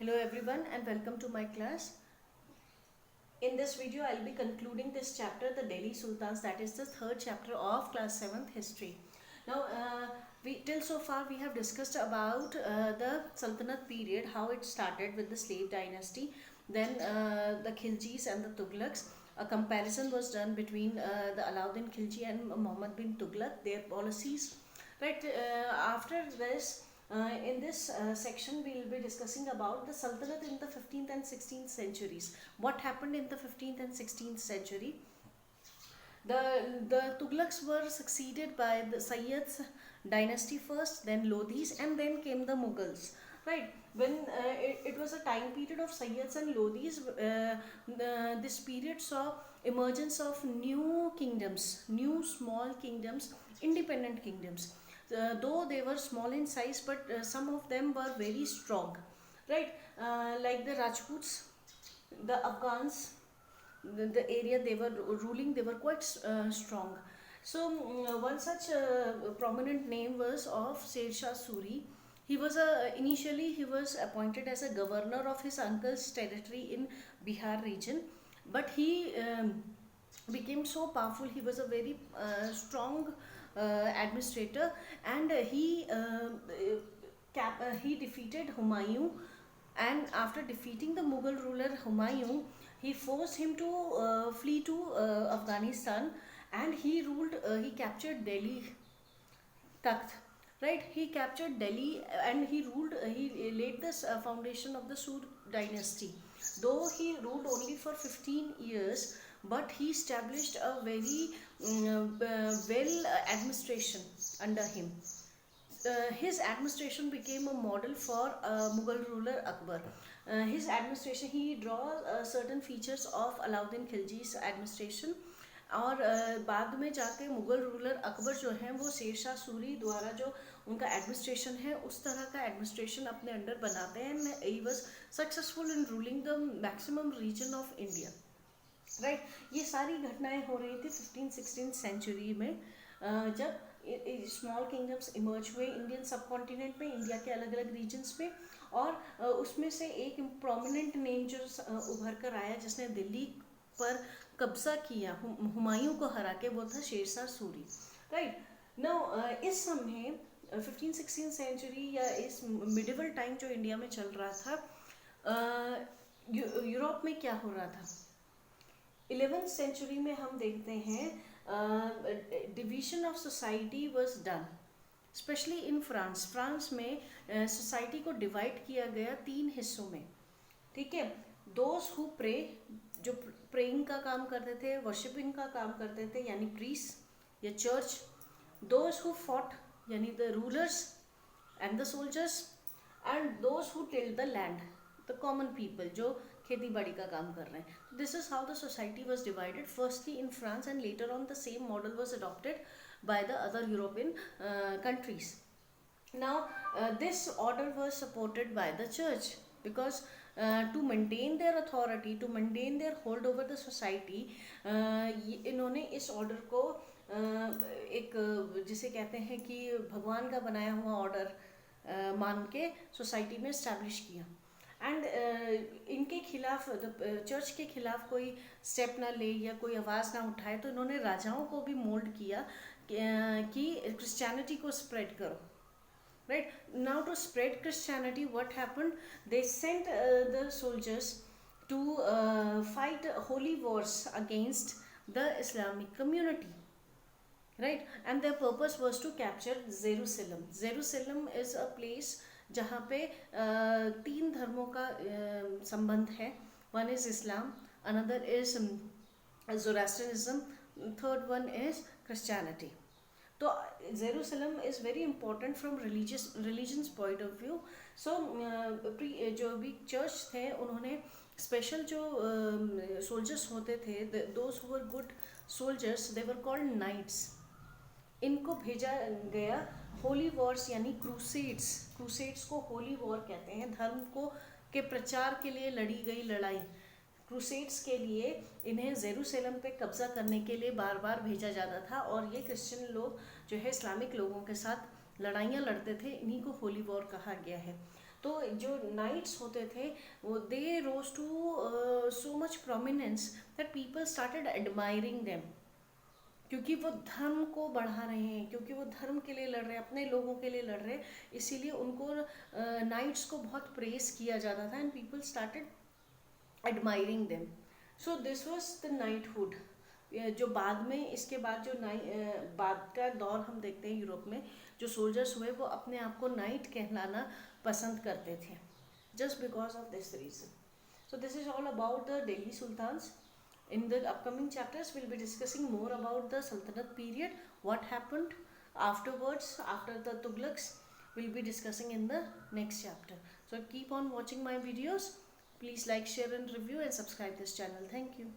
Hello everyone and welcome to my class. In this video I'll be concluding this chapter, the Delhi Sultans, that is the third chapter of class 7th history. Now we till so far we have discussed about the Sultanate period, how it started with the slave dynasty, then the Khiljis and the Tughlaqs. A comparison was done between the Alauddin Khilji and Muhammad bin Tughlaq, their policies. Right, after this, in this section, we will be discussing about the Sultanate in the 15th and 16th centuries. What happened in the 15th and 16th century? The Tughlaqs were succeeded by the Sayyids dynasty first, then Lodhis, and then came the Mughals. Right, when it was a time period of Sayyids and Lodhis, this period saw emergence of new kingdoms, new small kingdoms, independent kingdoms. Though they were small in size, but some of them were very strong, right? Like the Rajputs, the Afghans, the area they were ruling, they were quite strong. So one such prominent name was of Sher Shah Suri. He was initially he was appointed as a governor of his uncle's territory in Bihar region, but he became so powerful. He was a very strong administrator, and he defeated Humayun. And after defeating the Mughal ruler Humayun, he forced him to flee to Afghanistan, and he ruled. He captured Delhi Takht. Right, he captured Delhi and he ruled. He laid this foundation of the Sood dynasty. Though he ruled only for 15 years, but he established a very well administration under him. His administration became a model for Mughal ruler Akbar. His administration, he draws certain features of Alauddin Khilji's administration, और बाद में जाके Mughal ruler Akbar जो हैं वो शेर शाह सूरी द्वारा जो उनका एडमिनिस्ट्रेशन है उस तरह का एडमिनिस्ट्रेशन अपने अंडर बनाते हैं, and he was successful in ruling the maximum region of India. Right, ये सारी घटनाएं हो रही थी 15-16 सेंचुरी में, जब स्मॉल किंगडम्स इमर्ज हुए इंडियन सब कॉन्टिनेंट में, इंडिया के अलग अलग रीजन्स में. और उसमें से एक प्रोमिनेंट नेम जो उभर कर आया जिसने दिल्ली पर कब्जा किया हुमायूं को हरा के, वो था शेर शाह सूरी. राइट नाउ इस समय 15-16 सेंचुरी या इस मिडिवल टाइम जो इंडिया में चल रहा था, यूरोप में क्या हो रहा था. 11th सेंचुरी में हम देखते हैं division of society was done, specially in France. France में सोसाइटी को डिवाइड किया गया 3 हिस्सों में. ठीक है, दोज हु प्रे, जो प्रेइंग का काम करते थे, वर्शिपिंग का काम करते थे यानी प्रीस या चर्च. दोज हु फॉट यानी the rulers and the soldiers, and those who tilde the land, the common people जो खेती बाड़ी का काम कर रहे हैं. This is how the society was divided firstly in France, and later on the same model was adopted by the other European countries. Now this order was supported by the church because to maintain their authority, to maintain their hold over the society, इन्होंने इस order को एक जिसे कहते हैं कि भगवान का बनाया हुआ ऑर्डर मान के सोसाइटी में इस्टेब्लिश किया. एंड इनके खिलाफ, चर्च के खिलाफ कोई स्टेप ना ले या कोई आवाज़ ना उठाए, तो इन्होंने राजाओं को भी मोल्ड किया कि क्रिश्चियनिटी को स्प्रेड करो. Right now to spread Christianity, what happened, they sent the soldiers to fight holy wars against the Islamic community. Right, and their purpose was to capture Jerusalem. Jerusalem is a place जहाँ पे 3 धर्मों का संबंध है. One is Islam, another is Zoroastrianism, third one is Christianity. तो Jerusalem is very important from religious point of view. So जो भी church थे उन्होंने स्पेशल जो सोल्जर्स होते थे, those who were good soldiers, they were called knights. इनको भेजा गया होली वॉर्स यानी क्रूसेड्स. क्रूसेड्स को होली वॉर कहते हैं, धर्म को के प्रचार के लिए लड़ी गई लड़ाई. क्रूसेड्स के लिए इन्हें जेरूसलम पे कब्जा करने के लिए बार बार भेजा जाता था, और ये क्रिश्चियन लोग जो है इस्लामिक लोगों के साथ लड़ाइयाँ लड़ते थे, इन्हीं को होली वॉर कहा गया है. तो जो नाइट्स होते थे वो they rose to so much prominence that people started admiring them, क्योंकि वो धर्म को बढ़ा रहे हैं, क्योंकि वो धर्म के लिए लड़ रहे हैं, अपने लोगों के लिए लड़ रहे हैं, इसीलिए उनको नाइट्स को बहुत प्रेस किया जाता था and people started admiring them. So this was the knighthood. जो बाद में इसके बाद जो बाद का दौर हम देखते हैं यूरोप में, जो सोल्जर्स हुए वो अपने आप को नाइट कहलाना पसंद करते थे, just because of this reason. So this is all about the Delhi Sultans. In the upcoming chapters, we'll be discussing more about the Sultanate period, what happened afterwards, after the Tughlaqs. We'll be discussing in the next chapter. So keep on watching my videos. Please like, share and review and subscribe this channel. Thank you.